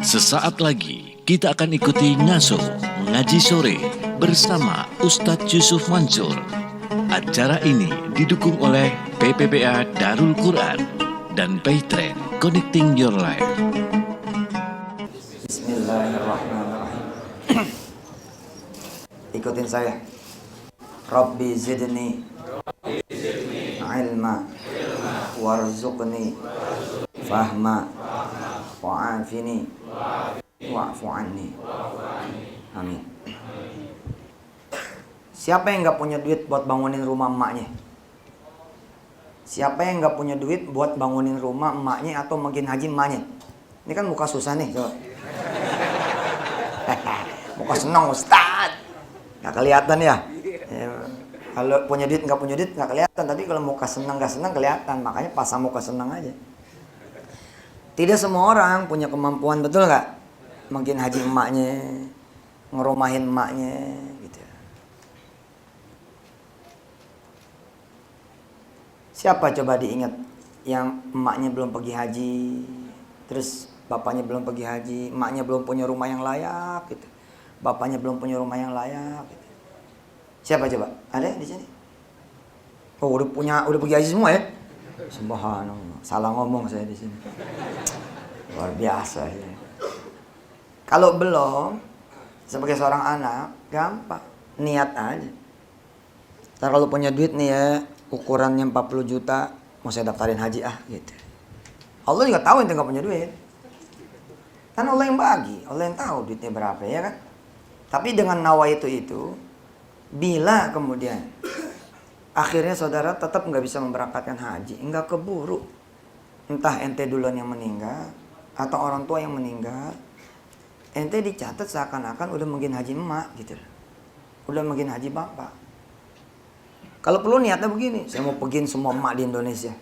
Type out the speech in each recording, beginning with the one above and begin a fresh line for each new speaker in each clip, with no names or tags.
Sesaat lagi kita akan ikuti ngaso ngaji sore bersama Ustadz Yusuf Mansur. Acara ini didukung oleh PPPA Darul Quran dan Paytrade Connecting Your Life.
Bismillahirrahmanirrahim. Ikutin saya. Rabbi zidni ilma warzuqni fahma wa'afini wa'fu anni. Amin. Siapa yang gak punya duit buat bangunin rumah emaknya? Siapa yang gak punya duit buat bangunin rumah emaknya atau makin haji emaknya? Ini kan muka susah nih, coba. Muka senang Ustaz. Gak kelihatan ya? Kalau punya duit nggak punya duit nggak kelihatan, tapi kalau muka senang nggak senang kelihatan. Makanya pasang muka senang aja. Tidak semua orang punya kemampuan, betul nggak? Mungkin haji emaknya, ngerumahin emaknya, gitu. Siapa coba diingat yang emaknya belum pergi haji, terus bapaknya belum pergi haji, emaknya belum punya rumah yang layak, gitu. Bapaknya belum punya rumah yang layak, gitu. Siapa coba? Ada di sini? Oh, udah pergi haji semua ya? Subhanallah. Salah ngomong saya di sini. Luar biasa ya. Kalau belum, sebagai seorang anak, gampang. Niat aja. Ntar kalau punya duit nih ya, ukurannya 40 juta, mau saya daftarin haji gitu. Allah juga tahu ente nggak punya duit. Kan Allah yang bagi, Allah yang tahu duitnya berapa ya kan? Tapi dengan nawa itu, bila kemudian akhirnya saudara tetap nggak bisa memberangkatkan haji, nggak keburu, entah ente duluan yang meninggal atau orang tua yang meninggal, ente dicatat seakan-akan udah mungkin haji emak gitu, udah mungkin haji bapak. Kalau perlu niatnya begini, saya mau pergiin semua emak di Indonesia.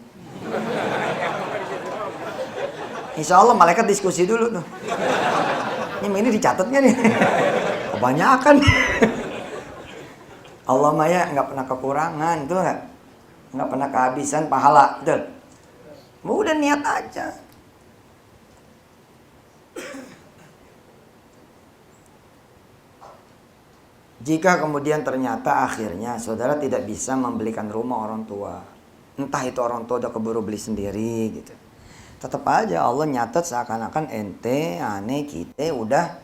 Insya Allah malaikat diskusi dulu tuh. Ini dicatatnya nih, kebanyakan. Allah maya nggak pernah kekurangan, betul nggak? Nggak pernah kehabisan pahala, betul? Udah niat aja. Jika kemudian ternyata akhirnya saudara tidak bisa membelikan rumah orang tua, entah itu orang tua udah keburu beli sendiri gitu, tetap aja Allah nyatet seakan-akan ente, kita udah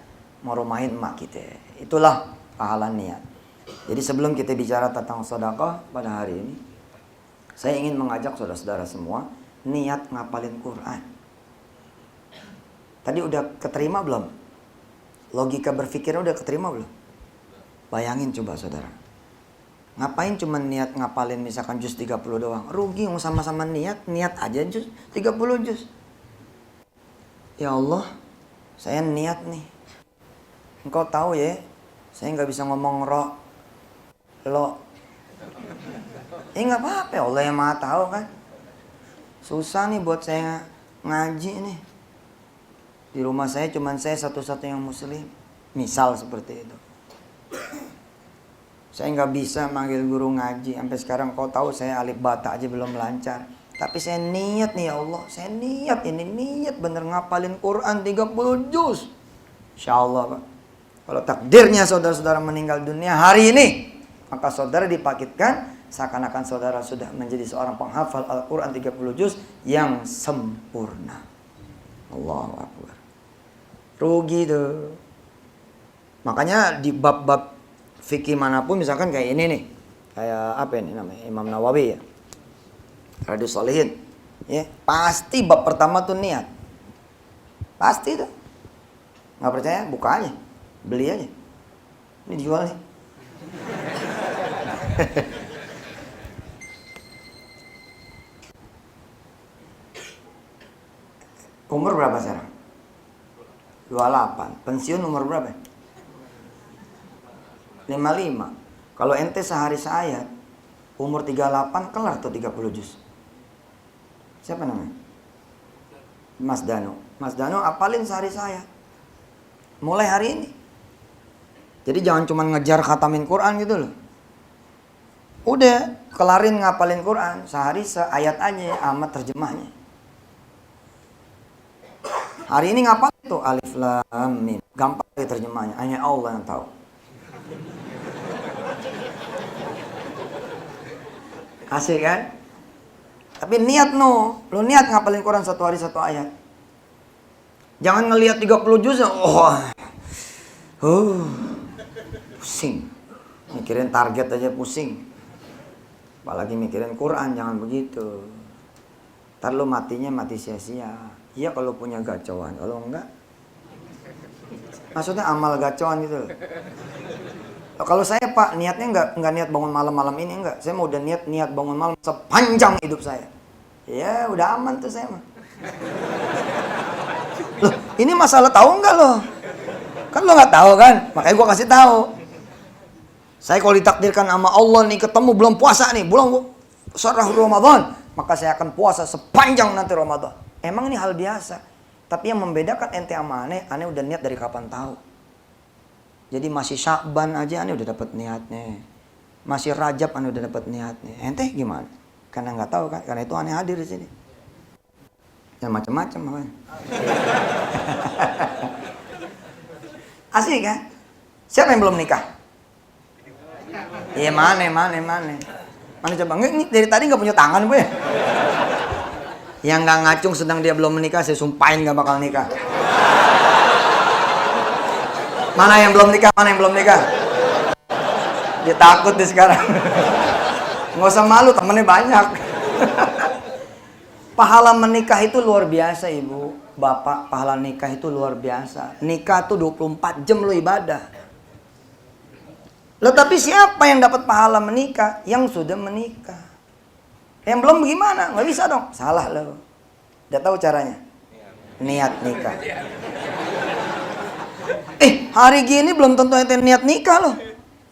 merumahin emak kita. Itulah pahala niat. Jadi sebelum kita bicara tentang sedekah pada hari ini, saya ingin mengajak saudara-saudara semua niat ngapalin Quran. Tadi udah keterima belum? Logika berpikirnya udah keterima belum? Bayangin coba saudara. Ngapain cuma niat ngapalin misalkan juz 30 doang? Rugi, sama-sama niat aja juz 30 juz. Ya Allah, saya niat nih. Engkau tahu ya, saya nggak bisa ngomong lo. Nggak apa-apa, Allah yang maha tahu kan. Susah nih buat saya ngaji nih. Di rumah saya cuma saya satu-satunya yang muslim. Misal seperti itu. Saya nggak bisa manggil guru ngaji. Sampai sekarang kau tahu saya alif bata aja belum lancar. Tapi saya niat nih ya Allah. Saya niat bener ngapalin Quran 30 juz. Insya Allah Pak. Kalau takdirnya saudara-saudara meninggal dunia hari ini, maka saudara dipakitkan seakan-akan saudara sudah menjadi seorang penghafal Al-Quran 30 juz yang sempurna. Allahu Akbar. Rugi tuh. Makanya di bab-bab fikih manapun misalkan kayak ini nih. Kayak apa ini namanya? Imam Nawawi ya. Riyadhus Shalihin. Ya, pasti bab pertama tuh niat. Pasti tuh. Nggak percaya? Buka aja. Beli aja. Ini dijual nih. Umur berapa sekarang? 28. Pensiun umur berapa? 55. Kalau ente sehari seayat, umur 38 kelar tuh 30 juz. Siapa namanya? Mas Danu. Mas Danu apalin sehari seayat. Mulai hari ini. Jadi jangan cuma ngejar khatamin Quran gitu loh. Udah, kelarin ngapalin Quran, sehari seayat aja, amat terjemahnya. Hari ini ngapa itu? Alif Lam Mim. Gampang ya terjemahnya. Hanya Allah yang tahu. Asik kan? Tapi niat no. Lu niat ngapalin Quran satu hari satu ayat. Jangan ngelihat 30 juz. Pusing. Mikirin target aja pusing. Apalagi mikirin Quran, jangan begitu. Ntar lu matinya mati sia-sia. Iya kalau punya gacauan, kalau enggak. Maksudnya amal gacauan gitu loh. Kalau saya Pak, niatnya enggak niat bangun malam-malam ini enggak. Saya mau udah niat bangun malam sepanjang hidup saya. Ya udah aman tuh saya mah. Loh, ini masalah tahu enggak loh? Kan lo nggak tahu kan? Makanya gua kasih tahu. Saya kalau ditakdirkan sama Allah nih ketemu belum puasa nih, belum syahru Ramadan, maka saya akan puasa sepanjang nanti Ramadan. Emang ini hal biasa. Tapi yang membedakan ente sama aneh udah niat dari kapan tahu. Jadi masih Sya'ban aja aneh udah dapat niatnya. Masih Rajab aneh udah dapat niatnya. Ente gimana? Karena nggak tahu kan? Karena itu aneh hadir di sini. Ya macam-macam makanya. Asik kan? Siapa yang belum nikah? Iya mana? Mana coba? Nggak, dari tadi nggak punya tangan gue. Yang nggak ngacung sedang dia belum menikah, saya sumpahin nggak bakal nikah. Mana yang belum nikah? Dia takut deh sekarang. Nggak usah malu, temennya banyak. Pahala menikah itu luar biasa ibu, bapak. Pahala nikah itu luar biasa. Nikah tuh 24 jam lo ibadah. Loh tapi siapa yang dapat pahala menikah? Yang sudah menikah. Yang belum gimana? Nggak bisa dong. Salah lo. Udah tahu caranya? Niat nikah. Hari gini belum tentu ente niat nikah loh.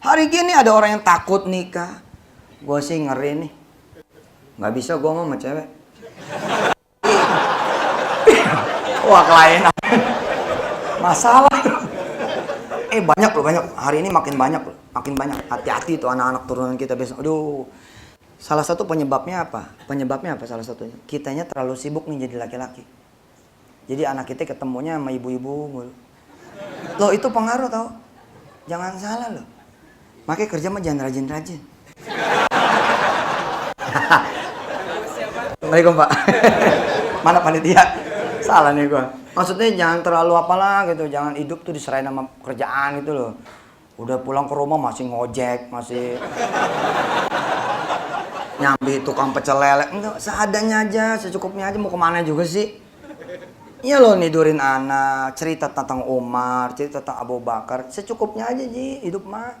Hari gini ada orang yang takut nikah. Gue sih ngeri nih. Nggak bisa gue ngomong sama cewek. Wah kelainan. Masalah. Banyak. Hari ini makin banyak. Hati-hati tuh anak-anak turunan kita besok. Aduh. Salah satu penyebabnya apa? Salah satunya? Kitanya terlalu sibuk nih jadi laki-laki. Jadi anak kita ketemunya sama ibu-ibu mulu. Loh itu pengaruh tau. Jangan salah loh. Makanya kerja mah jangan rajin-rajin. Assalamualaikum Pak. Mana panitia? Salah nih gua. Maksudnya jangan terlalu apalah gitu. Jangan hidup tuh diserahin sama kerjaan gitu loh. Udah pulang ke rumah masih ngojek, masih nyambi tukang pecel lele. Enggak, seadanya aja, secukupnya aja. Mau kemana juga sih? Iya loh nidurin anak, cerita tentang Umar, cerita tentang Abu Bakar. Secukupnya aja Ji, hidup mah.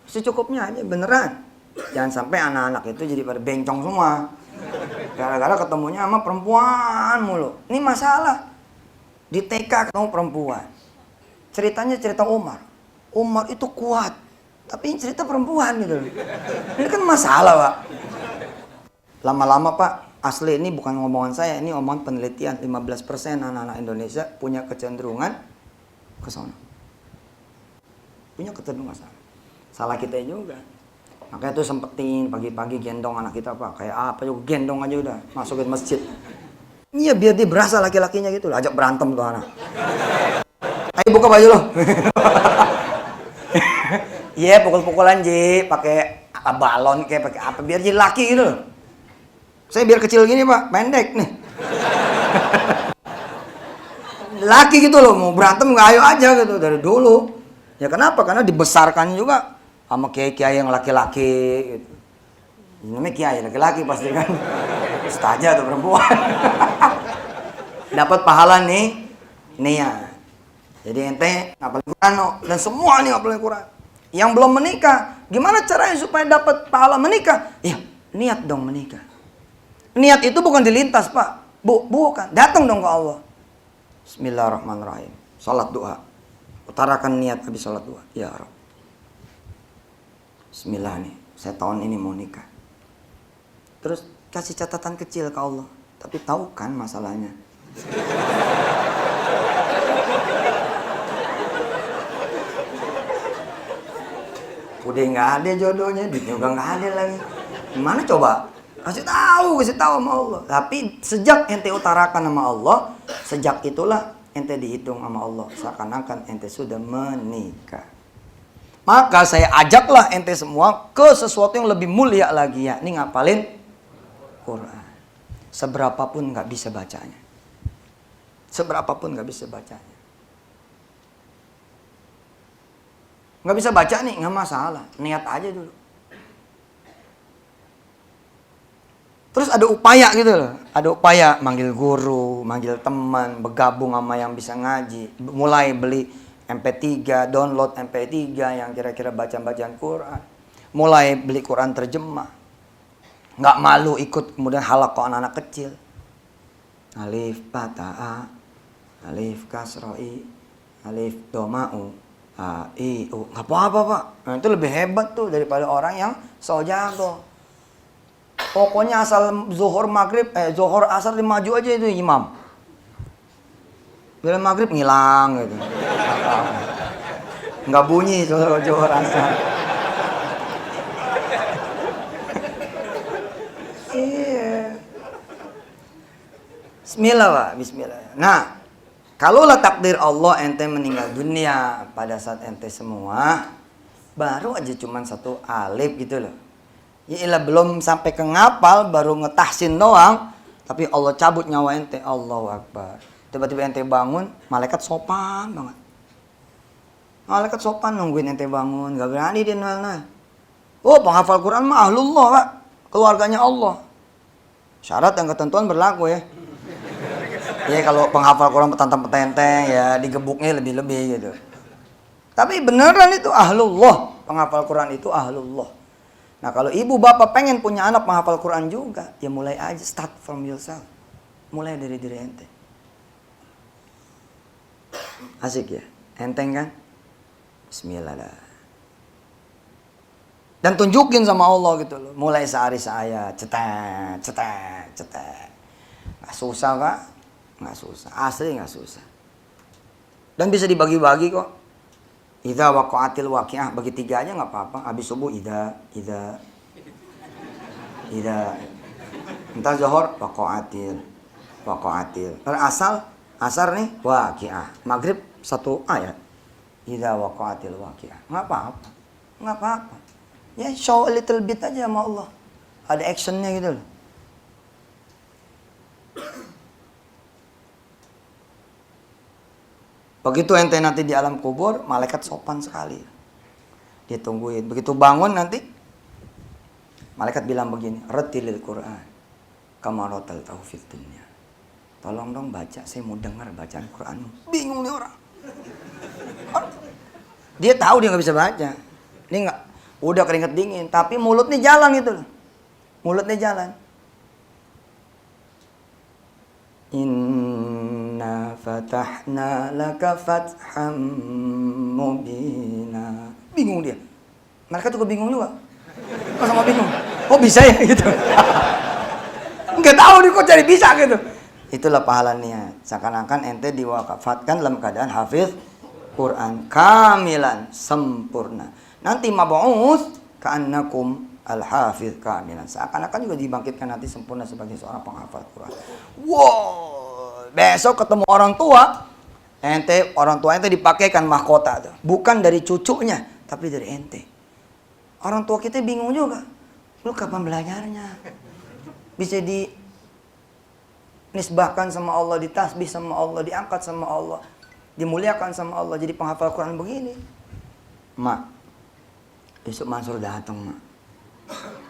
Secukupnya aja, beneran. Jangan sampai anak-anak itu jadi pada bencong semua. Gara-gara ketemunya sama perempuan mulu. Ini masalah. Di TK ketemu perempuan. Ceritanya cerita Umar. Umar itu kuat. Tapi cerita perempuan gitu. Ini kan masalah Pak. Lama-lama Pak, asli ini bukan ngomongan saya. Ini omongan penelitian. 15% anak-anak Indonesia punya kecenderungan ke sana. Punya kecenderungan ke sana. Salah kita juga. Makanya tuh sempetin pagi-pagi gendong anak kita Pak. Kayak apa juga gendong aja udah. Masukin masjid. Iya biar dia berasa laki-lakinya gitu. Ajak berantem tuh anak. Ayo buka baju lo. Iya pukul-pukulan Ji. Pakai balon kayak pakai apa. Biar jadi laki gitu. Saya biar kecil gini Pak. Pendek nih. Laki gitu loh. Mau berantem nggak ayo aja gitu. Dari dulu. Ya kenapa? Karena dibesarkan juga sama kiai-kiai yang laki-laki gitu. Namanya kiai laki-laki pasti kan. Ustazah atau perempuan. Dapat pahala nih niat. Jadi ente ngapalin Quran dan semua nih ngapalin Quran. Yang belum menikah, gimana caranya supaya dapat pahala menikah? Ya, niat dong menikah. Niat itu bukan dilintas, Pak. Bukan. Datang dong ke Allah. Bismillahirrahmanirrahim. Salat doa. Utarakan niat habis salat doa. Ya Rabb. Bismillah nih, saya tahun ini mau nikah. Terus kasih catatan kecil ke Allah. Tapi tahu kan masalahnya. Udah nggak ada jodohnya, duit juga nggak ada lagi. Gimana coba? Kasih tahu sama Allah. Tapi sejak ente utarakan sama Allah, Sejak itulah ente dihitung sama Allah seakan-akan ente sudah menikah. Maka saya ajaklah ente semua ke sesuatu yang lebih mulia lagi, yakni ngapalin Quran. Seberapapun nggak bisa bacanya. Seberapapun nggak bisa bacanya. Nggak bisa baca nih, nggak masalah. Niat aja dulu. Terus ada upaya gitu loh. Ada upaya manggil guru, manggil teman, bergabung sama yang bisa ngaji. Mulai beli MP3, download MP3 yang kira-kira bacaan-bacaan Quran. Mulai beli Quran terjemah. Nggak malu ikut kemudian halaqah anak-anak kecil. Alif Bata'a, Alif Kasroi, Alif Doma'u, A, I, U. Nggak apa-apa Pak. Nah, itu lebih hebat tuh daripada orang yang so jago. Pokoknya asal zuhur maghrib, zuhur asar dimaju aja itu imam. Bila maghrib ngilang gitu. Nggak bunyi zuhur asar. Iya. Bismillah Pak, bismillah. Nah, kalaulah takdir Allah ente meninggal dunia pada saat ente semua, baru aja cuman satu alif gitu loh. Ya ilah belum sampai ke ngapal, baru ngetahsin doang, tapi Allah cabut nyawa ente. Allahu Akbar. Tiba-tiba ente bangun, malaikat sopan banget. Malaikat sopan nungguin ente bangun, gak berani dia nol. Oh, penghafal Quran mah ahlullah Pak, keluarganya Allah. Syarat dan ketentuan berlaku ya. Ya kalau penghafal Quran petantang-petenteng ya digebuknya lebih-lebih gitu. Tapi beneran itu ahlullah, penghafal Quran itu ahlullah. Nah kalau ibu bapak pengen punya anak penghafal Quran juga, ya mulai aja, start from yourself. Mulai dari diri ente. Asik ya? Enteng kan? Bismillah dah. Dan tunjukin sama Allah gitu loh. Mulai sehari saya, cetek, cetek, cetek. Gak susah Pak? Gak susah. Asli gak susah. Dan bisa dibagi-bagi kok. Idza waqa'atil waqi'ah, bagi 3 aja nggak apa-apa. Habis subuh idza. Entar zuhur waqa'atil. Asar nih waqi'ah. Maghrib 1 ayat. Idza waqa'atil waqi'ah. Nggak apa-apa. Ya show a little bit aja sama Allah. Ada actionnya gitu loh. Begitu ente nanti di alam kubur, malaikat sopan sekali. Dia tungguin. Begitu bangun nanti, malaikat bilang begini, Rattilil Quran kama rattaltahu fid dunya. Tolong dong baca, saya mau dengar bacaan Quranmu. Bingung nih orang. Dia tahu dia nggak bisa baca. Dia nggak, udah keringet dingin, tapi mulutnya jalan gitu loh. Mulutnya jalan. Inna fatahna laka fatham mubina. Bingung dia. Mereka juga bingung juga. Kok sama bingung? Kok bisa ya gitu? Nggak tahu nih kok jadi bisa gitu. Itulah pahala niat. Seakan-akan ente diwakafatkan dalam keadaan hafiz Quran kamilan, sempurna. Nanti mab'uts ka'annakum al-hafiz kamilan. Seakan-akan juga dibangkitkan nanti sempurna sebagai seorang penghafal Quran. Wow, besok ketemu orang tua, orang tua ente dipakaikan mahkota tuh. Bukan dari cucunya, tapi dari ente. Orang tua kita bingung juga. Lu kapan belajarnya? Bisa dinisbahkan sama Allah, ditasbih sama Allah, diangkat sama Allah, dimuliakan sama Allah, jadi penghafal Quran begini. Mak, besok Mansur datang, Mak.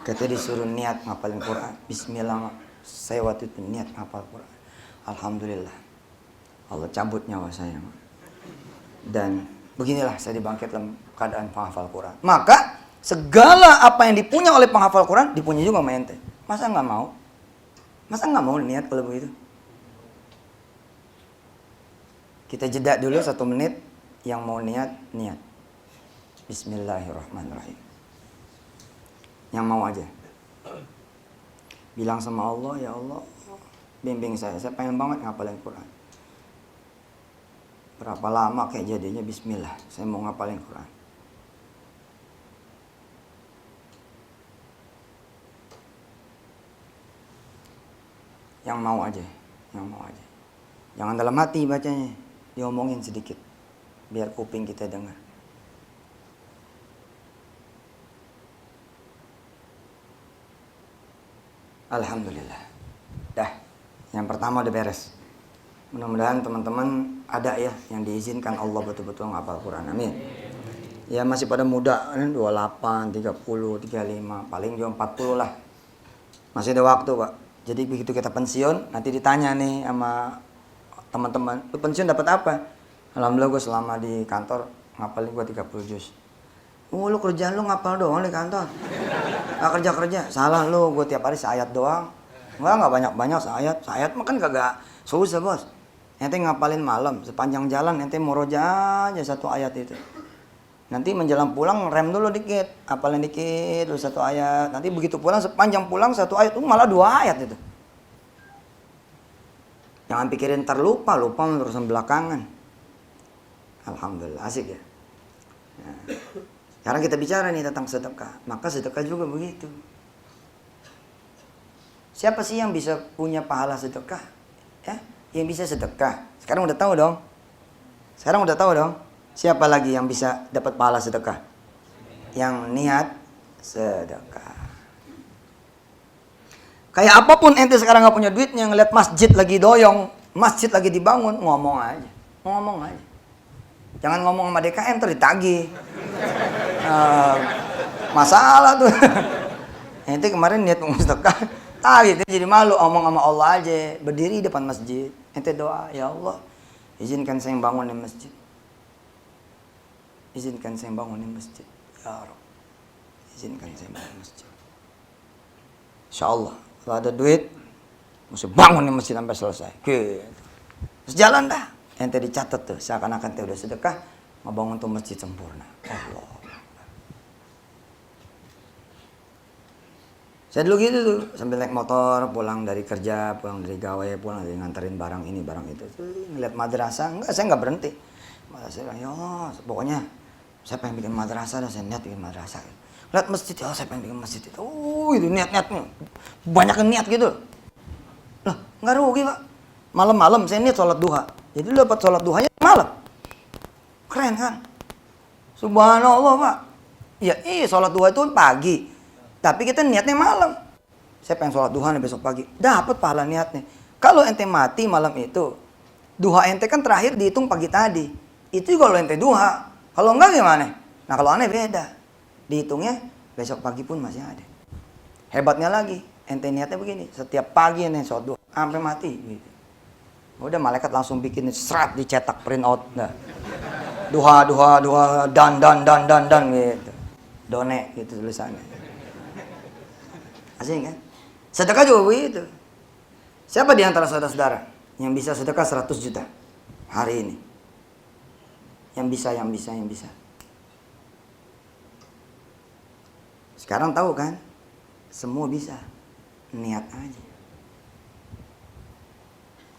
Kita disuruh niat ngapalin Quran. Bismillah, Mak. Saya waktu itu niat ngapal Quran. Alhamdulillah. Allah cabut nyawa saya, Mak. Dan beginilah saya dibangkit dalam keadaan penghafal Quran. Maka segala apa yang dipunya oleh penghafal Quran dipunya juga sama ente. Masa nggak mau? Masa nggak mau niat kalau begitu? Kita jeda dulu 1 menit. Yang mau niat. Bismillahirrahmanirrahim. Yang mau aja. Bilang sama Allah, ya Allah, bimbing saya pengen banget ngapalin Quran. Berapa lama kayak jadinya, bismillah, saya mau ngapalin Quran. Yang mau aja. Jangan dalam hati bacanya, diomongin sedikit, biar kuping kita dengar. Alhamdulillah. Dah, yang pertama udah beres. Mudah-mudahan teman-teman ada ya yang diizinkan Allah betul-betul menghafal Quran. Amin. Ya masih pada muda, 28, 30, 35, paling juga 40 lah. Masih ada waktu, Pak. Jadi begitu kita pensiun, nanti ditanya nih sama teman-teman, lu pensiun dapat apa? Alhamdulillah gue selama di kantor ngapalin gue 30 juz. Lu kerjaan lu ngapal doang di kantor. Gak kerja-kerja. Salah lu, gue tiap hari seayat doang. Enggak banyak-banyak seayat. Seayat mah kan kagak susah, Bos. Ente ngapalin malam, sepanjang jalan ente muroja aja satu ayat itu. Nanti menjelang pulang rem dulu dikit, hafalin dikit dulu satu ayat. Nanti begitu pulang sepanjang pulang satu ayat itu malah 2 ayat itu. Jangan pikirin terlupa, lupa urusan belakangan. Alhamdulillah, asik ya. Nah, sekarang kita bicara nih tentang sedekah. Maka sedekah juga begitu. Siapa sih yang bisa punya pahala sedekah? Ya, yang bisa sedekah. Sekarang udah tahu dong. Siapa lagi yang bisa dapat pahala sedekah? Yang niat sedekah. Kayak apapun ente sekarang nggak punya duitnya, ngeliat masjid lagi doyong, masjid lagi dibangun, ngomong aja. Jangan ngomong sama DKM ntar ditagih. Masalah tuh. Ente kemarin niat sedekah, tagih jadi malu, ngomong sama Allah aja. Berdiri depan masjid, ente doa, ya Allah, izinkan saya bangunin masjid. Izinkan saya bangunin masjid. Ya Rabb, izinkan saya bangunin masjid. Insyaallah kalau ada duit, mesti bangun nih masjid sampai selesai. Gitu. Terus jalan dah. Ente dicatat tuh, seakan-akan ente udah sedekah, ngebangun tuh masjid sempurna. Allah. Saya dulu gitu tuh, sambil naik motor, pulang dari kerja, pulang dari gawe, pulang dari nganterin barang ini, barang itu. Ngeliat madrasah, enggak, saya nggak berhenti. Malah saya bilang, ya Allah, pokoknya saya pengen bikin madrasah, dan saya niat bikin madrasah. Lihat masjid, ya saya pengen bikin masjid itu. Itu niat-niatnya. Banyak yang niat gitu. Lah, nggak rugi, Pak. Malam-malam saya niat sholat duha. Jadi lu dapat sholat duhanya malam. Keren kan? Subhanallah, Pak. Ya, sholat duha itu pagi. Tapi kita niatnya malam. Saya pengen sholat duha nih besok pagi. Dapat pahala niatnya. Kalau ente mati malam itu, duha ente kan terakhir dihitung pagi tadi. Itu kalau ente duha. Kalau enggak gimana? Nah, kalau aneh beda. Dihitungnya besok pagi pun masih ada. Hebatnya lagi, ente niatnya begini, setiap pagi ente sholat duha sampai mati gitu. Udah malaikat langsung bikin serat, dicetak print out dah. Duha dan gitu. Done gitu tulisannya. Asing kan? Sedekah juga begitu. Siapa di antara saudara-saudara yang bisa sedekah 100 juta hari ini? Yang bisa. Sekarang tahu kan? Semua bisa. Niat aja.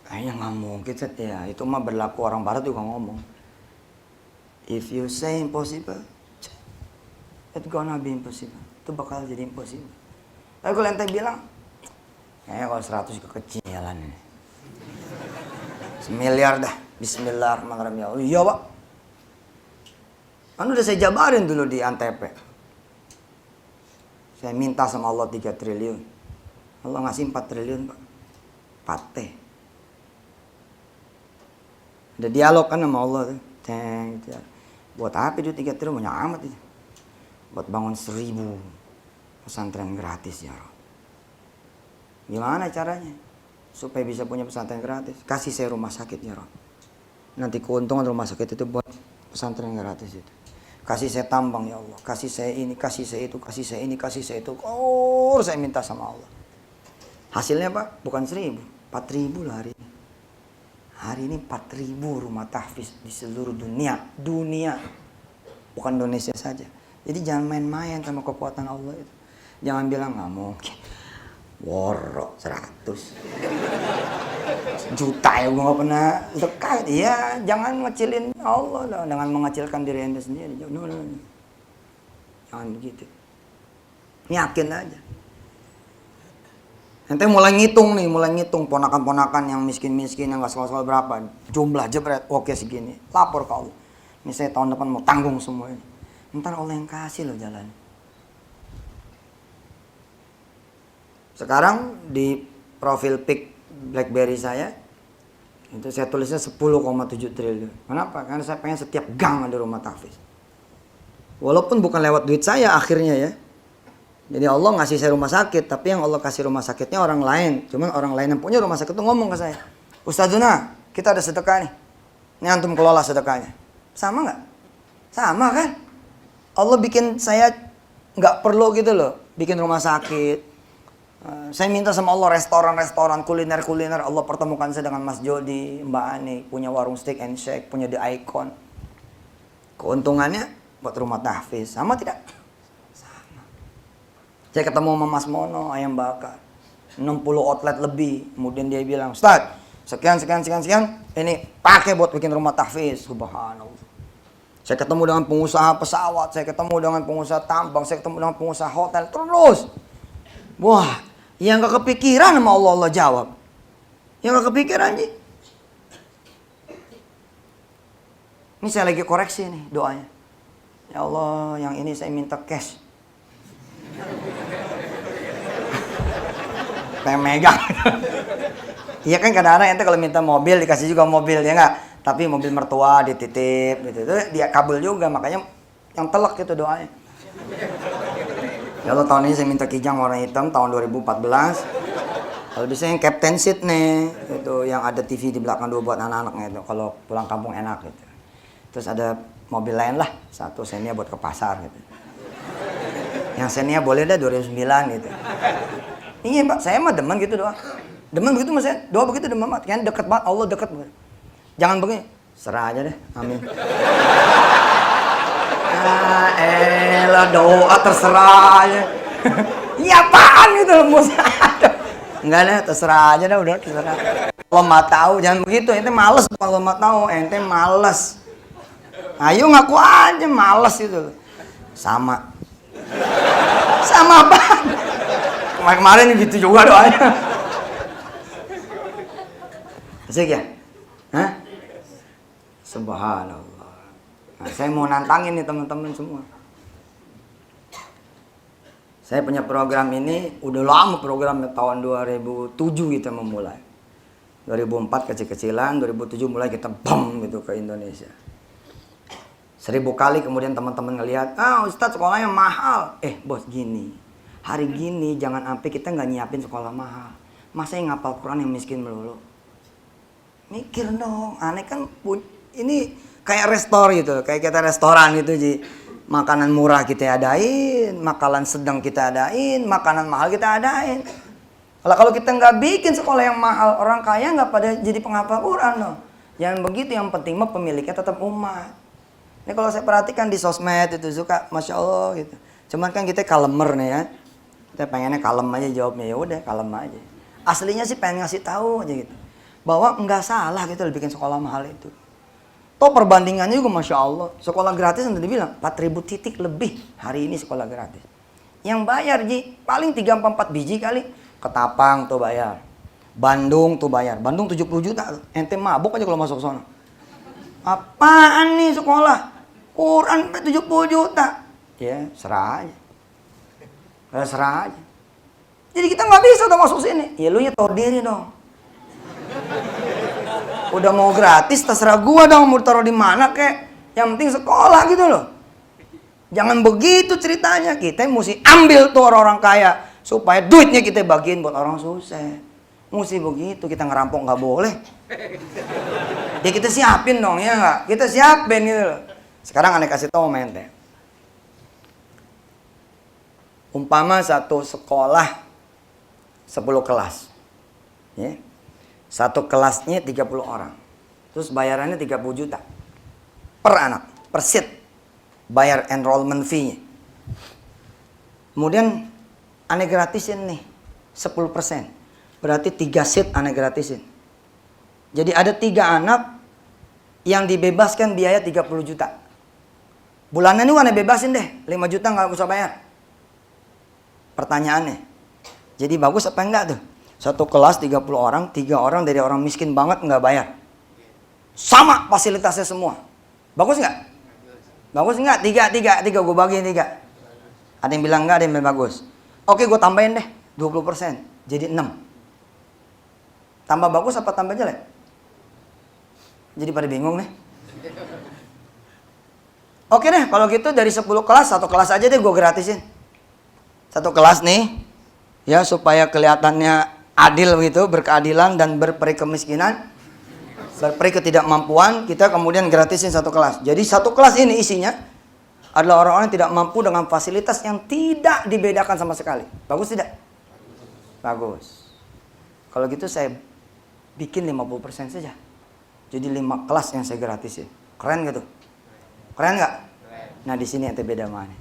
Kayaknya nggak mungkin, Set. Ya, itu mah berlaku orang barat juga ngomong. If you say impossible, it's gonna be impossible. Itu bakal jadi impossible. Tapi kalau ente bilang, kayaknya kalau 100 kekecilan ini. 1 miliar dah. Bismillahirrahmanirrahim. Ya Allah. Iya, Pak. Kan udah saya jabarin dulu di Antep. Saya minta sama Allah 3 triliun. Allah ngasih 4 triliun, Pak. Pate. Ada dialog kan sama Allah tuh. Buat apa itu 3 triliun? Banyak amat itu. Buat bangun 1000 pesantren gratis ya Rob. Gimana caranya? Supaya bisa punya pesantren gratis. Kasih saya rumah sakit ya Rob. Nanti keuntungan rumah sakit itu buat pesantren gratis itu. Kasih saya tambang ya Allah, kasih saya ini, kasih saya itu, kasih saya ini, kasih saya itu. Oh, saya minta sama Allah. Hasilnya Pak, bukan 1000, 4000 lah hari ini. Hari ini 4000 rumah tahfiz di seluruh dunia. Bukan Indonesia saja. Jadi jangan main-main sama kekuatan Allah itu. Jangan bilang nggak mungkin. Woro 100 juta ya gue nggak pernah dekat. Iya, jangan ngecilin Allah lah dengan mengecilkan diri anda sendiri. No. Jangan begitu. Yakin aja. Ente mulai ngitung ponakan-ponakan yang miskin-miskin yang nggak sekolah-sekolah berapa. Jumlah jebret, oke segini. Lapor ke Allah. Ini saya tahun depan mau tanggung semua ini. Ntar Allah yang kasih loh jalan. Sekarang di profil pic BlackBerry saya, itu saya tulisnya 10,7 triliun. Kenapa? Karena saya pengen setiap gang ada rumah tahfiz. Walaupun bukan lewat duit saya akhirnya ya. Jadi Allah ngasih saya rumah sakit, tapi yang Allah kasih rumah sakitnya orang lain. Cuman orang lain yang punya rumah sakit itu ngomong ke saya, Ustadzuna, kita ada sedekah nih. Ini antum kelola sedekahnya. Sama nggak? Sama kan? Allah bikin saya nggak perlu gitu loh, bikin rumah sakit. Saya minta sama Allah restoran-restoran, kuliner-kuliner. Allah pertemukan saya dengan Mas Jody, Mbak Ani, punya warung steak and shake, punya The Icon. Keuntungannya buat rumah tahfiz. Sama tidak? Sama. Saya ketemu sama Mas Mono, ayam bakar. 60 outlet lebih. Kemudian dia bilang, Ustaz, sekian. Ini pakai buat bikin rumah tahfiz. Subhanallah. Saya ketemu dengan pengusaha pesawat, saya ketemu dengan pengusaha tambang, saya ketemu dengan pengusaha hotel. Terus. Wah, yang gak kepikiran sama Allah jawab. Yang gak kepikiran sih. Ini saya lagi koreksi nih doanya. Ya Allah, yang ini saya minta cash. Pengen megang. Iya kan kadang-kadang ente kalau minta mobil dikasih juga mobil ya nggak. Tapi mobil mertua dititip gitu. Itu dia kabel juga, makanya yang telak gitu doanya. Ya Allah, tahun ini saya minta kijang warna hitam tahun 2014. Kalau bisa yang captain seat nih, itu yang ada TV di belakang dua buat anak-anaknya itu. Kalau pulang kampung enak gitu. Terus ada mobil lain lah, satu Xenia buat ke pasar gitu. Yang Xenia boleh dah 2009 gitu. Iya Pak, saya mah demen gitu doang. Demen begitu mas saya, doa begitu demen banget. Kan deket banget, Allah deket banget. Jangan begini, serah aja deh, amin. Elah doa terserah aja. Iya apaan gitu loh Musa. Enggak deh, terserah aja dah udah terserah. Kalau mah tahu jangan begitu, ente males kalau mah tahu, ente males. Ayo ngaku aja males itu. Sama. Sama apa? Kemarin gitu juga doanya. Asik ya? Hah? Subhanallah. Nah, saya mau nantangin nih teman-teman semua. Saya punya program ini udah lama, programnya tahun 2007 kita memulai. 2004 kecil-kecilan, 2007 mulai kita bam gitu ke Indonesia. 1000 kali kemudian teman-teman ngelihat, Ustadz sekolahnya mahal. Bos gini, hari gini jangan sampai kita nggak nyiapin sekolah mahal. Masa yang ngapal Quran yang miskin melulu? Mikir dong, aneh kan ini kayak restoran gitu, kayak kita restoran gitu Ji. Makanan murah kita adain, makanan sedang kita adain, makanan mahal kita adain. Kalau kita nggak bikin sekolah yang mahal, orang kaya nggak pada jadi penghafal Quran dong. Jangan begitu, yang penting mah pemiliknya tetap umat. Ini kalau saya perhatikan di sosmed itu suka, masya Allah gitu. Cuman kan kita kalemer nih ya, kita pengennya kalem aja jawabnya, ya udah kalem aja. Aslinya sih pengen ngasih tahu aja gitu, bahwa nggak salah gitu bikin sekolah mahal itu. Toh perbandingannya juga masya Allah, sekolah gratis yang tadi bilang 4.000 titik lebih hari ini sekolah gratis. Yang bayar Ji paling 3-4 biji kali. Ketapang tuh bayar, Bandung tuh bayar, Bandung 70 juta, ente mabuk aja kalau masuk sana. Apaan nih sekolah? Quran 70 juta. Ya, serah aja. Serah aja. Jadi kita nggak bisa tuh masuk sini. Ya lu ya tahu diri dong. Udah mau gratis, terserah gua dong mau taruh di mana kek. Yang penting sekolah gitu loh. Jangan begitu ceritanya. Kita mesti ambil tuh orang-orang kaya supaya duitnya kita bagiin buat orang susah. Mesti begitu, kita ngerampok nggak boleh. Ya kita siapin dong ya nggak? Kita siapin gitu loh. Sekarang aneh kasih tau mente. Umpama satu sekolah 10 kelas. Ya. Satu kelasnya 30 orang. Terus bayarannya 30 juta. Per anak, per seat. Bayar enrollment fee-nya. Kemudian aneh gratisin nih 10%. Berarti 3 seat aneh gratisin. Jadi ada 3 anak yang dibebaskan biaya 30 juta. Bulanan ini aneh bebasin deh, 5 juta nggak usah bayar. Pertanyaannya, jadi bagus apa enggak tuh? Satu kelas 30 orang, 3 orang dari orang miskin banget nggak bayar. Sama fasilitasnya semua. Bagus nggak? Bagus nggak? Tiga. Gue bagiin 3. Ada yang bilang nggak, ada yang bilang bagus. Oke, gue tambahin deh 20%. Jadi 6. Tambah bagus apa tambah jelek? Jadi pada bingung nih. Oke deh, kalau gitu dari 10 kelas, 1 kelas aja deh gue gratisin. 1 kelas nih, ya supaya kelihatannya adil gitu, berkeadilan dan berperi kemiskinan, berperi ketidakmampuan, kita kemudian gratisin 1 kelas. Jadi 1 kelas ini isinya adalah orang-orang yang tidak mampu dengan fasilitas yang tidak dibedakan sama sekali. Bagus tidak? Bagus. Kalau gitu saya bikin 50% saja. Jadi 5 kelas yang saya gratisin. Keren gitu? Keren nggak? Nah di sini ente beda mana?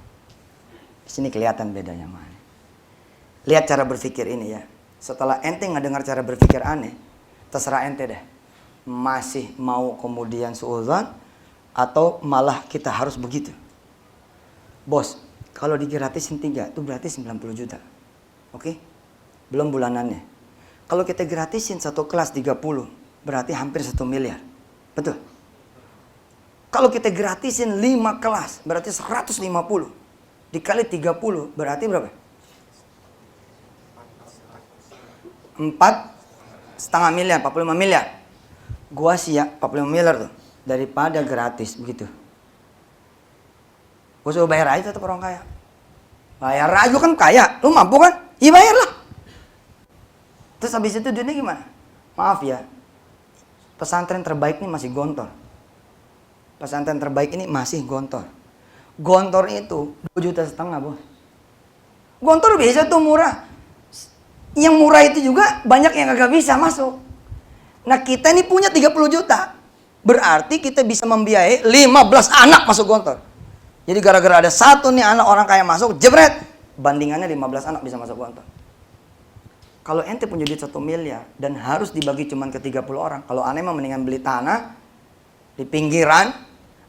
Di sini kelihatan bedanya mana? Lihat cara berpikir ini ya. Setelah ente ngedengar cara berpikir aneh, terserah ente deh. Masih mau kemudian suudzon atau malah kita harus begitu? Bos, kalau digratisin 3 itu berarti 90 juta. Oke? Belum bulanannya. Kalau kita gratisin 1 kelas 30, berarti hampir 1 miliar. Betul? Kalau kita gratisin 5 kelas, berarti 150. Dikali 30, berarti berapa? 4,5 miliar, 45 miliar. Gua siap 45 miliar tuh. Daripada gratis begitu. Gua suruh bayar aja tetap orang kaya. Bayar aja kan kaya. Lu mampu kan? Iya bayarlah. Terus habis itu duitnya gimana? Maaf ya. Pesantren terbaik ini masih gontor. Pesantren terbaik ini masih gontor. Gontor itu 2,5 juta, bos. Gontor biasa tuh murah. Yang murah itu juga banyak yang agak bisa masuk. Nah kita ini punya 30 juta. Berarti kita bisa membiayai 15 anak masuk gontor. Jadi gara-gara ada 1 nih anak orang kaya masuk, jebret. Bandingannya 15 anak bisa masuk gontor. Kalau ente punya duit 1 miliar dan harus dibagi cuman ke 30 orang. Kalau aneh mah mendingan beli tanah di pinggiran.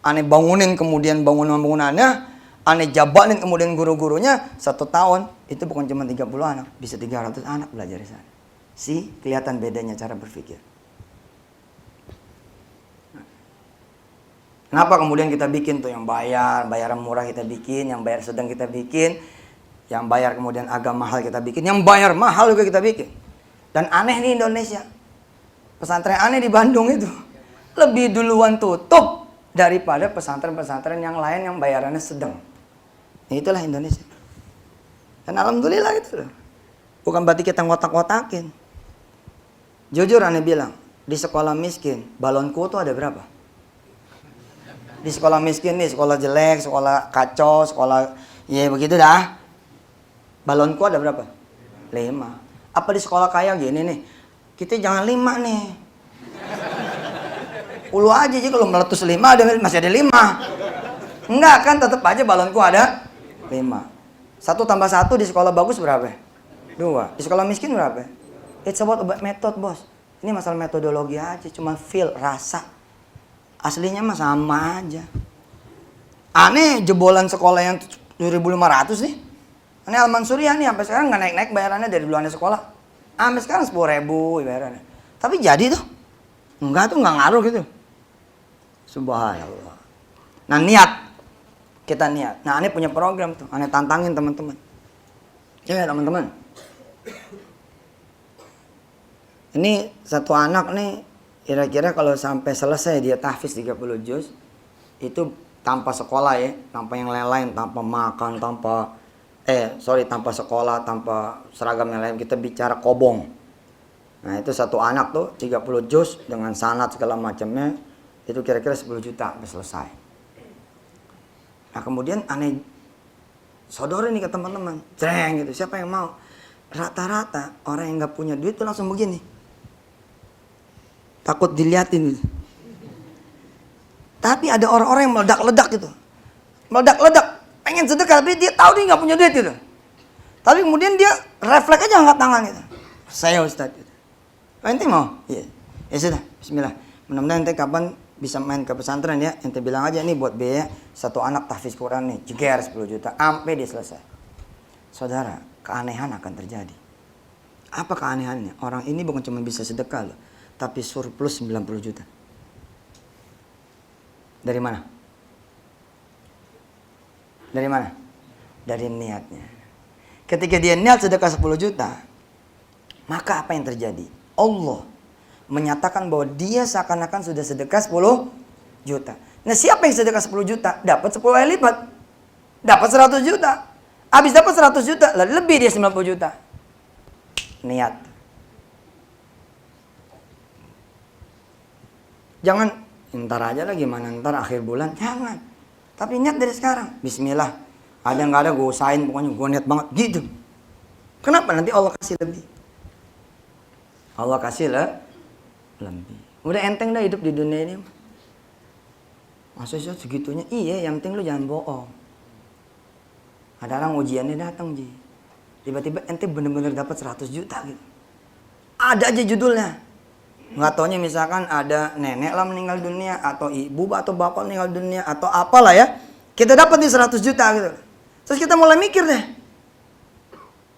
Aneh bangunin kemudian bangunan-bangunannya. Aneh jabanin kemudian guru-gurunya 1 tahun. Itu bukan cuma 30 anak. Bisa 300 anak belajar di sana. Kelihatan bedanya cara berpikir. Kenapa kemudian kita bikin tuh yang bayaran murah kita bikin, yang bayar sedang kita bikin, yang bayar kemudian agak mahal kita bikin, yang bayar mahal juga kita bikin. Dan aneh nih Indonesia. Pesantren aneh di Bandung itu lebih duluan tutup daripada pesantren-pesantren yang lain yang bayarannya sedang. Itulah Indonesia. Dan alhamdulillah gitu loh. Bukan berarti kita ngotak-ngotakin. Jujur aneh bilang, di sekolah miskin, balonku tuh ada berapa? Di sekolah miskin nih, sekolah jelek, sekolah kacau, sekolah ya begitu dah. Balonku ada berapa? 5. Apa di sekolah kaya gini nih? Kita jangan 5 nih. 10 aja kalau meletus 5 masih ada 5. Enggak kan tetap aja balonku ada 5. 1 tambah 1 di sekolah bagus berapa? 2. Di sekolah miskin berapa? It's about method, bos. Ini masalah metodologi aja, cuma feel, rasa. Aslinya mah sama aja. Aneh jebolan sekolah yang 7.500 nih. Aneh Al-Mansuriah nih sampai sekarang nggak naik-naik bayarannya dari dulu aneh sekolah. Sampai sekarang 10.000 bayarannya. Tapi jadi tuh. Enggak tuh nggak ngaruh gitu. Subhanallah. Nah niat. Kita niat. Nah aneh punya program tuh. Aneh tantangin teman-teman. Ya teman-teman. Ini 1 anak nih. Kira-kira kalau sampai selesai dia tahfiz 30 juz. Itu tanpa sekolah ya. Tanpa yang lain-lain. Tanpa makan, tanpa sekolah, tanpa seragam yang lain. Kita bicara kobong. Nah itu 1 anak tuh 30 juz dengan sanad segala macamnya. Itu kira-kira 10 juta sampai selesai. Nah kemudian aneh sodorin nih ke teman-teman. Jreng gitu. Siapa yang mau? Rata-rata orang yang gak punya duit tuh langsung begini. Takut diliatin gitu. Tapi ada orang-orang yang meledak-ledak gitu. Meledak-ledak. Pengen sedekah tapi dia tahu dia gak punya duit gitu. Tapi kemudian dia refleks aja angkat tangan gitu. Saya Ustaz gitu. Ente mau? Iya. Ya sudah, bismillah. Mudah-mudahan ente kapan bisa main ke pesantren ya. Ente bilang aja nih buat biaya 1 anak tahfiz Quran nih. Jeger 10 juta. Sampai dia selesai. Saudara, keanehan akan terjadi. Apa keanehannya? Orang ini bukan cuma bisa sedekah loh, tapi surplus 90 juta. Dari mana? Dari mana? Dari niatnya. Ketika dia niat sedekah 10 juta, maka apa yang terjadi? Allah menyatakan bahwa dia seakan-akan sudah sedekah 10 juta. Nah, siapa yang sedekah 10 juta? Dapat 10 kali lipat. Dapat 100 juta. Habis dapat 100 juta, lebih dia 90 juta. Niat. Jangan, ntar aja lah gimana, ntar akhir bulan. Jangan. Tapi niat dari sekarang. Bismillah. Ada nggak ada gue usahain, pokoknya gue niat banget. Gitu. Kenapa? Nanti Allah kasih lebih. Allah kasih lebih. Udah enteng dah hidup di dunia ini. Masa sih segitunya? Iya, yang penting lu jangan bohong. Ada orang ujiannya datang, Ji. Tiba-tiba ente bener-bener dapat 100 juta gitu. Ada aja judulnya. Nggak taunya misalkan ada nenek lah meninggal dunia, atau ibu atau bapak meninggal dunia, atau apalah ya. Kita dapat nih 100 juta gitu. Terus kita mulai mikir deh.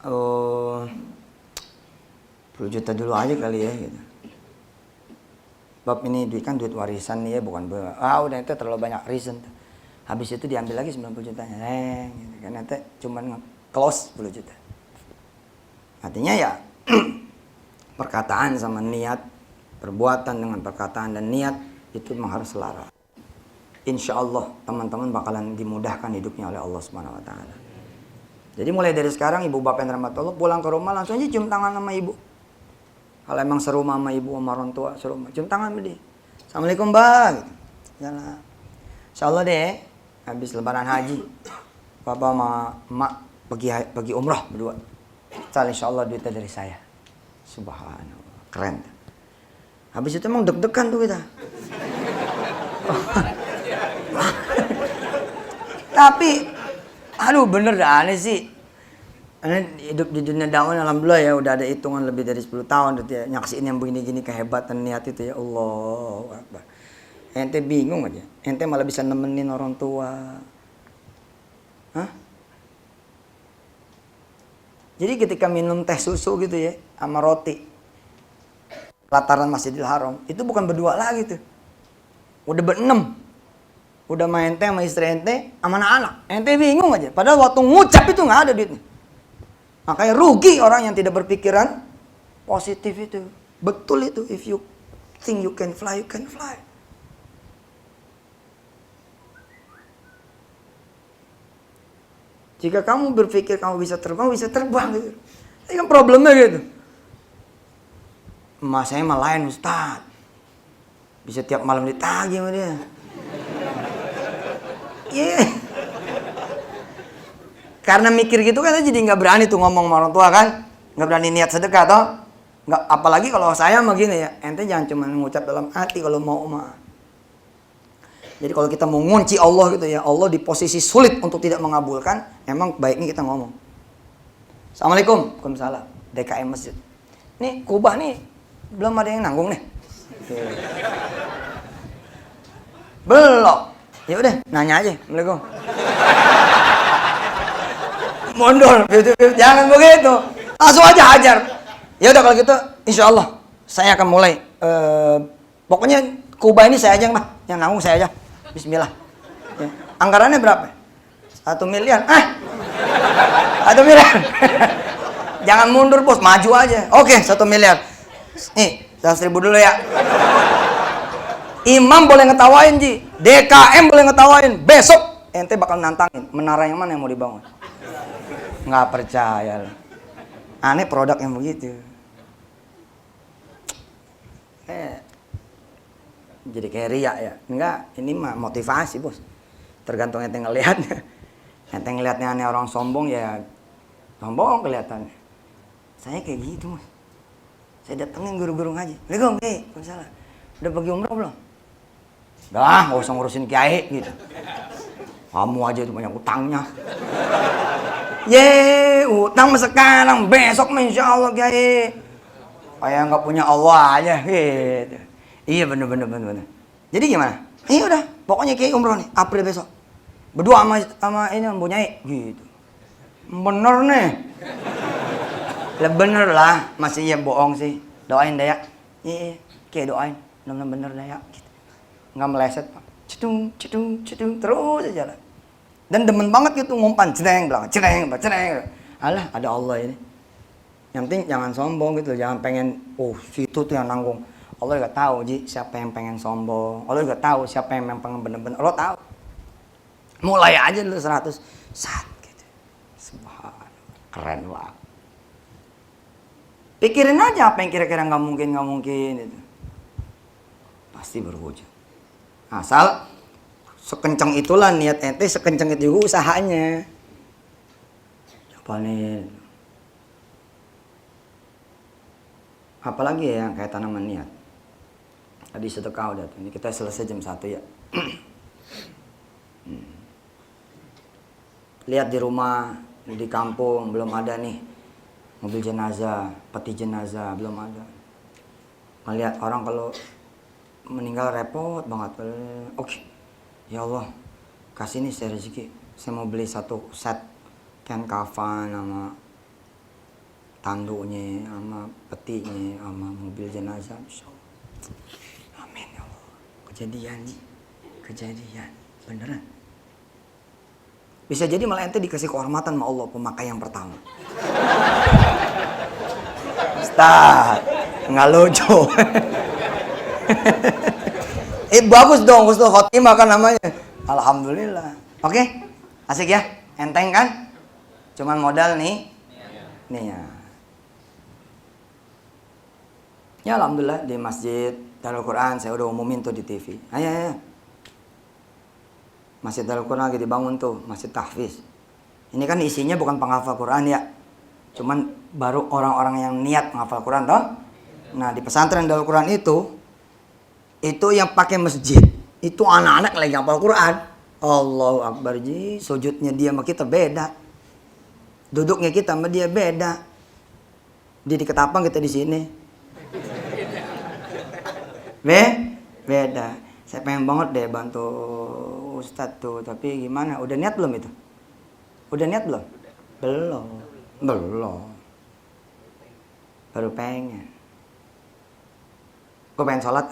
Oh, 10 juta dulu aja kali ya gitu. Bab ini duit kan duit warisan nih ya, bukan udah itu terlalu banyak reason. Habis itu diambil lagi 90 jutanya. Gitu kan, nanti cuman close 10 juta. Artinya ya perkataan sama niat, perbuatan dengan perkataan dan niat itu memang harus selaras. Insya Allah teman-teman bakalan dimudahkan hidupnya oleh Allah Subhanahu Wa Taala. Jadi mulai dari sekarang ibu bapak yang dirahmati Allah, pulang ke rumah langsung aja cium tangan sama ibu. Kalau emang serumah sama ibu sama orang tua, serumah, cium tangan sama dia. Assalamualaikum mbak. Gitu. Jalan. Insya Allah deh, habis lebaran haji, papa sama emak pergi umrah berdua. Insya Allah duitnya dari saya. Subhanallah, keren. Habis itu emang deg-degan tuh kita. Tapi, aduh bener dah aneh sih. Aneh hidup di dunia dakwah alhamdulillah ya udah ada hitungan lebih dari 10 tahun ya, nyaksiin yang begini-gini kehebatan niat itu ya Allah Akbar. Ente bingung aja, ente malah bisa nemenin orang tua. Hah? Jadi ketika minum teh susu gitu ya, sama roti, lataran Masjidil Haram, itu bukan berdua lagi tuh. Udah berenam. Udah main teh sama istri ente, sama anak-anak. Ente bingung aja. Padahal waktu ngucap itu nggak ada duitnya. Makanya rugi orang yang tidak berpikiran positif itu. Betul itu. If you think you can fly, you can fly. Jika kamu berpikir kamu bisa terbang gitu. Ini kan problemnya gitu. Emak saya mah lain Ustaz. Bisa tiap malam ditagih sama dia. Yeah. Karena mikir gitu kan jadi nggak berani tuh ngomong sama orang tua kan. Nggak berani niat sedekah toh. Nggak, apalagi kalau saya mah gini ya. Ente jangan cuma mengucap dalam hati kalau mau mah. Jadi kalau kita mau ngunci Allah gitu ya, Allah di posisi sulit untuk tidak mengabulkan, emang baiknya kita ngomong. Assalamualaikum, waalaikumsalam. DKM masjid. Nih kubah nih belum ada yang nanggung nih. Belum. Ya udah, nanya aja. Assalamualaikum. Mundur, jangan begitu. Langsung aja hajar. Ya udah kalau gitu, insya Allah saya akan mulai. Pokoknya kubah ini saya aja, Mbak. Yang nanggung saya aja. Bismillah. Ya. Anggarannya berapa? 1 miliar. 1 miliar. Jangan mundur bos, maju aja. Oke, 1 miliar. Nih, 100.000 dulu ya. Imam boleh ngetawain Ji. DKM boleh ngetawain. Besok ente bakal nantangin. Menara yang mana yang mau dibangun? Nggak percaya. Aneh produk yang begitu. Jadi kayak riak ya. Enggak, ini mah motivasi bos. Tergantung ente ngelihatnya. Ente ngelihatnya aneh orang sombong ya. Sombong kelihatannya. Saya kayak gitu mas. Saya datengin guru-guru ngaji. Assalamualaikum, waalaikumsalam. Udah pergi umroh belum? Dah, nggak usah ngurusin kiai gitu. Kamu aja itu banyak utangnya. Utang sekarang, besok insya Allah kiai. Kayak nggak punya Allah aja gitu. Iya bener. Jadi gimana? Iya udah, pokoknya kiai umroh nih, April besok. Berdua sama ini mempunyai gitu. Bener nih. Lah bener lah, masih ya bohong sih. Doain dah ya. Iya, kayak doain. Bener-bener bener dah ya. Gitu. Nggak meleset, Pak. Cedung, cedung, cedung, terus aja jalan. Dan demen banget gitu ngumpan, cereng, belakang, cereng, cereng. Alah, ada Allah ini. Yang penting jangan sombong gitu, jangan pengen, situ tuh yang nanggung. Allah juga tahu, Ji, siapa yang pengen sombong. Allah juga tahu siapa yang pengen bener-bener. Allah tahu. Mulai aja dulu 100. Sat, gitu. Subhanallah. Keren banget. Pikirin aja apa yang kira-kira nggak mungkin itu. Pasti berwujud. Asal sekencang itulah niat ente, sekencang itu juga usahanya. Coba nih. Apalagi ya yang kayak tanaman niat. Tadi sedekah udah tuh. Ini kita selesai jam 1 ya. Lihat di rumah, di kampung belum ada nih mobil jenazah, peti jenazah belum ada. Melihat orang kalau meninggal repot banget. Oke, ya Allah kasih nih saya rezeki. Saya mau beli 1 set kain kafan sama tanduknya, sama petinya, sama mobil jenazah. Amin ya Allah. Kejadian nih, kejadian beneran. Bisa jadi malah ente dikasih kehormatan sama Allah pemakai yang pertama. Ustaz, nggak lucu. Bagus dong, Husnul Khotimah kan namanya. Alhamdulillah. Oke, asik ya, enteng kan? Cuman modal nih ya. Ya alhamdulillah di Masjid Darul Quran saya udah umumin tuh di TV. Ayo. Masjid Darul Quran lagi dibangun tuh, masjid tahfiz. Ini kan isinya bukan penghafal Quran ya. Cuman baru orang-orang yang niat menghafal Quran toh. Nah, di pesantren Darul Quran itu yang pakai masjid, itu anak-anak lagi hafal Quran. Allahu Akbar ji, sujudnya dia sama kita beda. Duduknya kita sama dia beda. Dia di Ketapang, kita di sini. Beda. Saya pengen banget deh bantu Ustadz tuh, tapi gimana? Udah niat belum itu? Udah niat belum? Belum. Baru pengen. Gue pengen sholat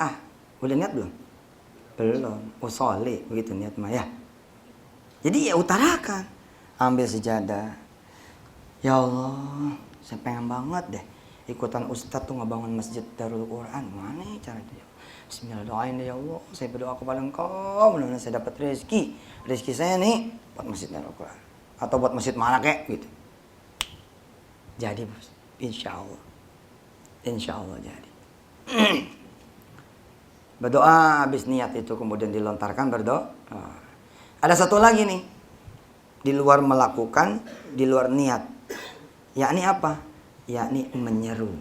udah niat belum? Belum. Usolli, begitu niat mah ya. Jadi ya utarakan. Ambil sejadah. Ya Allah, saya pengen banget deh ikutan Ustadz tuh ngebangun masjid Darul Quran. Mana cara itu ya? Bismillah, doain deh ya Allah. Saya berdoa kepada Engkau, mudah-mudahan saya dapat rezeki. Rezeki saya nih buat masjid Darul Quran atau buat masjid mana kek gitu. Jadi bos, insya Allah jadi. Berdoa habis niat itu kemudian dilontarkan berdoa. Ada satu lagi nih di luar melakukan, di luar niat. Yakni apa? Yakni menyeru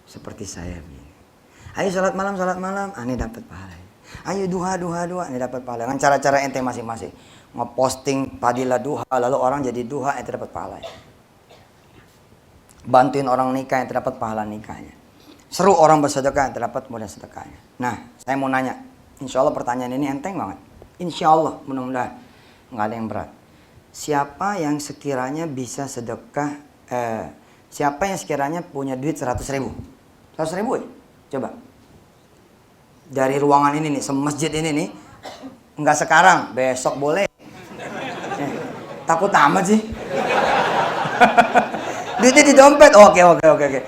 seperti saya begini. Ayo salat malam, ini dapat pahala. Ayo duha, ini dapat pahala. Dengan cara-cara ente masing-masing. Ngeposting padilah duha, lalu orang jadi duha, ente dapat pahala. Bantuin orang nikah, ente dapat pahala nikahnya. Seru orang bersedekah, ente dapat modal sedekahnya. Nah, saya mau nanya. Insya Allah pertanyaan ini enteng banget. Insya Allah, mudah-mudahan. Nggak ada yang berat. Siapa yang sekiranya bisa sedekah, siapa yang sekiranya punya duit 100.000? 100.000 ya? Coba. Dari ruangan ini nih, semasjid ini nih. Enggak sekarang, besok boleh. Takut amat sih. Duitnya di dompet. Oke.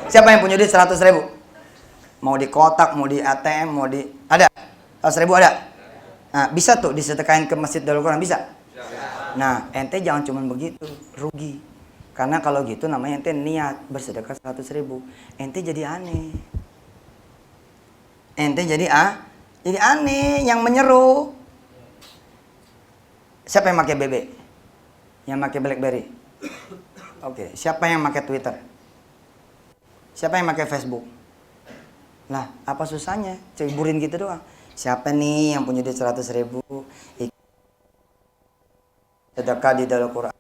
Siapa yang punya duit 100.000? Mau di kotak, mau di ATM, mau di... Ada? 100.000 ada? Nah, bisa tuh disedekahin ke Masjid Darul Quran, bisa? Nah, ente jangan cuma begitu, rugi. Karena kalau gitu namanya ente niat bersedekah 100.000. Ente jadi aneh. Ente jadi aneh, yang menyeru. Siapa yang pakai BB? Yang pakai BlackBerry? Oke. Siapa yang pakai Twitter? Siapa yang pakai Facebook? Lah, apa susahnya? Ciburin gitu doang. Siapa nih yang punya duit 100.000? Sedekah di Darul Quran.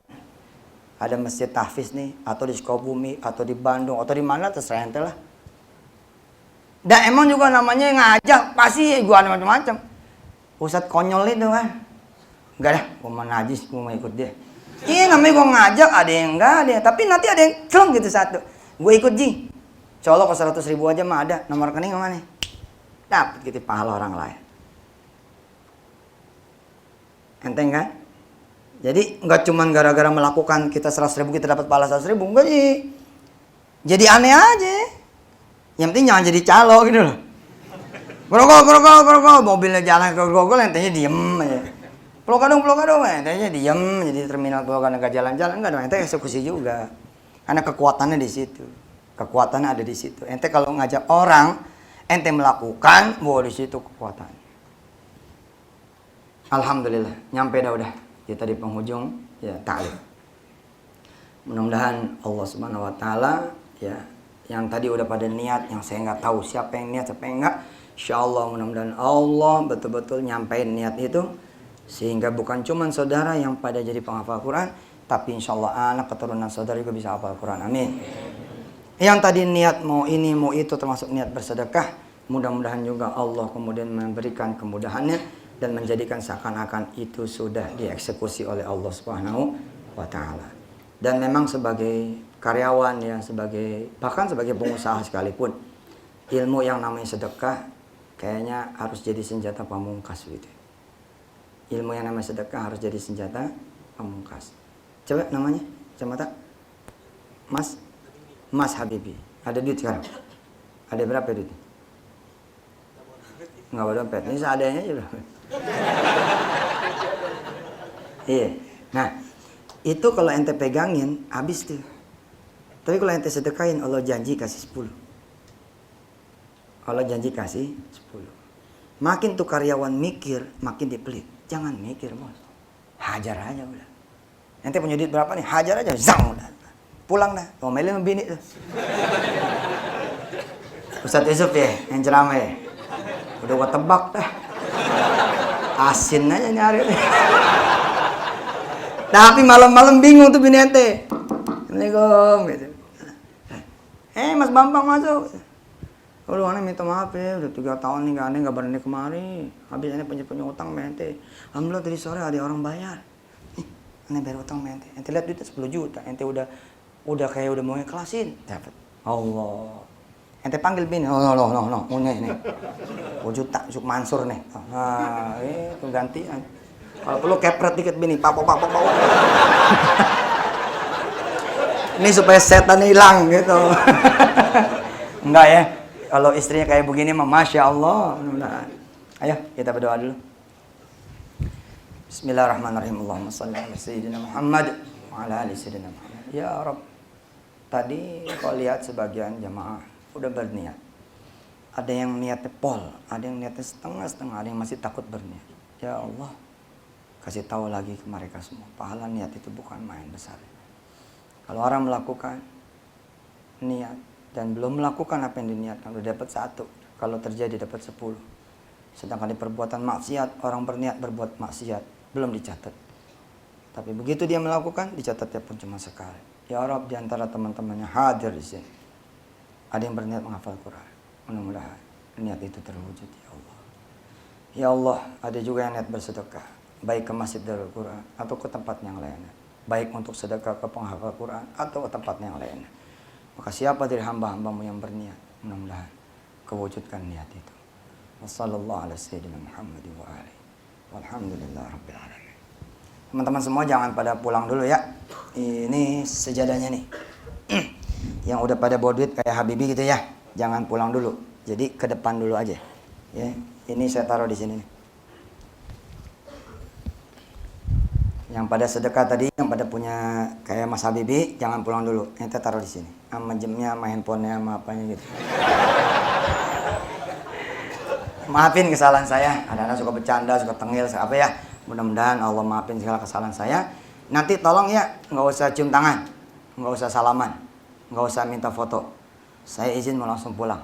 Ada masjid tahfiz nih, atau di Sukabumi, atau di Bandung, atau di mana terserah ente lah. Dan emang juga namanya ngajak, pasti gua ada macam-macam. Ustadz konyol itu kan. Enggak dah, gua mau najis, gua mau ikut dia. Iya namanya gue ngajak, ada yang enggak, ada yang. Tapi nanti ada yang celeng gitu satu. Gue ikut Ji. Colok ke 100.000 aja mah ada. Nomor rekening mana? Dapat gitu pahala orang lain. Enteng kan? Jadi nggak cuman gara-gara melakukan kita 100.000 kita dapat pahala 100.000, enggak Ji. Jadi aneh aja. Yang penting jangan jadi calo gitu loh. Grogol, mobilnya jalan ke grogol, entenya diem aja. Pulau Gadung, entenya diem, jadi terminal Pulau Gadung nggak jalan-jalan, enggak dong, ente eksekusi juga. Karena kekuatannya di situ. Kekuatannya ada di situ. Ente kalau ngajak orang, ente melakukan, di situ kekuatan. Alhamdulillah, nyampe dah udah. Kita di penghujung, ya ta'lim. Mudah-mudahan Allah Subhanahu wa taala ya, yang tadi udah pada niat, yang saya nggak tahu siapa yang niat, siapa yang enggak. Insyaallah mudah-mudahan Allah betul-betul nyampein niat itu sehingga bukan cuma saudara yang pada jadi penghafal Quran, tapi insyaallah anak keturunan saudara juga bisa hafal Quran. Amin. Yang tadi niat mau ini mau itu termasuk niat bersedekah, mudah-mudahan juga Allah kemudian memberikan kemudahannya dan menjadikan seakan-akan itu sudah dieksekusi oleh Allah Subhanahu wa taala. Dan memang sebagai karyawan ya, bahkan sebagai pengusaha sekalipun, ilmu yang namanya sedekah kayaknya harus jadi senjata pamungkas gitu. Ilmu yang namanya sedekah harus jadi senjata pamungkas. Coba namanya, kacamata Mas Habibi. Ada duit sekarang? Ada berapa duit? Nggak ada dompet. Ini seadanya aja loh. Iya. Nah, itu kalau ente pegangin habis tuh. Tapi kalau ente sedekahin, Allah janji kasih 10. Allah janji kasih 10. Makin tuh karyawan mikir, makin dipelit. Jangan mikir, Bos. Hajar aja udah. Ente punya duit berapa nih? Hajar aja, zang udah. Pulang dah, ngomelin sama bini tuh. Ustadz Yusuf ya, yang ceramah ya. Udah gua tebak dah. Asin aja nyari. Tapi malam-malam bingung tuh bini ente. Assalamualaikum gitu. Mas Bambang masuk. Aduh, aneh minta maaf ya, udah 3 tahun nih aneh gak berani kemari. Habis aneh punya utang sama ente. Alhamdulillah tadi sore ada orang bayar. Aneh bayar utang sama ente. Ente lihat duitnya 10 juta. Ente udah kayak udah mau ikhlasin. Dapat. Allah. Ente panggil bini. No. Ini. 10 juta, Yusuf Mansur nih. Nah, itu gantian. Kalau perlu kepret dikit bini. Pak. Ini supaya setan hilang gitu. Enggak ya. Kalau istrinya kayak begini mah Masya Allah. Ayo kita berdoa dulu. Bismillahirrahmanirrahim. Allahumma salli ala Sayyidina Muhammad wa ala ali Sayyidina Muhammad. Ya Rabb, tadi kau lihat sebagian jamaah udah berniat. Ada yang niatnya pol, ada yang niatnya setengah-setengah, ada yang masih takut berniat. Ya Allah, kasih tahu lagi ke mereka semua, pahala niat itu bukan main besar. Kalau orang melakukan niat dan belum melakukan apa yang diniatkan, udah dapat 1. Kalau terjadi dapat 10. Sedangkan di perbuatan maksiat, orang berniat berbuat maksiat, belum dicatat. Tapi begitu dia melakukan, dicatatnya pun cuma sekali. Ya Rabb, di antara teman-temannya hadir di sini, ada yang berniat menghafal Quran. Mudah-mudahan niat itu terwujud, ya Allah. Ya Allah, ada juga yang niat bersedekah, baik ke Masjid Darul Quran atau ke tempat yang lainnya. Baik untuk sedekah ke penghafal Quran atau ke tempat yang lainnya. Maka siapa dari hamba-hambamu yang berniat, mudah-mudahan kewujudkan niat itu. Wassallallahu ala sayyidina Muhammad wa alihi. Walhamdulillah rabbil alamin. Teman-teman semua jangan pada pulang dulu ya. Ini sejadahnya nih. Yang udah pada bawa duit kayak Habibi gitu ya. Jangan pulang dulu. Jadi ke depan dulu aja. Ya, ini saya taruh di sini nih. Yang pada sedekah tadi, yang pada punya kayak Mas Habibi, jangan pulang dulu. Ente taruh di sini. Sama jamnya, sama handphonenya, sama apanya gitu. Maafin kesalahan saya. Ada-ada suka bercanda, suka tengil, suka apa ya. Mudah-mudahan Allah maafin segala kesalahan saya. Nanti tolong ya, nggak usah cium tangan, nggak usah salaman, nggak usah minta foto. Saya izin mau langsung pulang.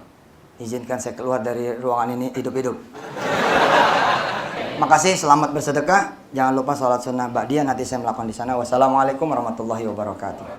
Izinkan saya keluar dari ruangan ini hidup-hidup. Makasih, selamat bersedekah. Jangan lupa sholat sunnah ba'diyah, nanti saya melakukan di sana. Wassalamualaikum warahmatullahi wabarakatuh.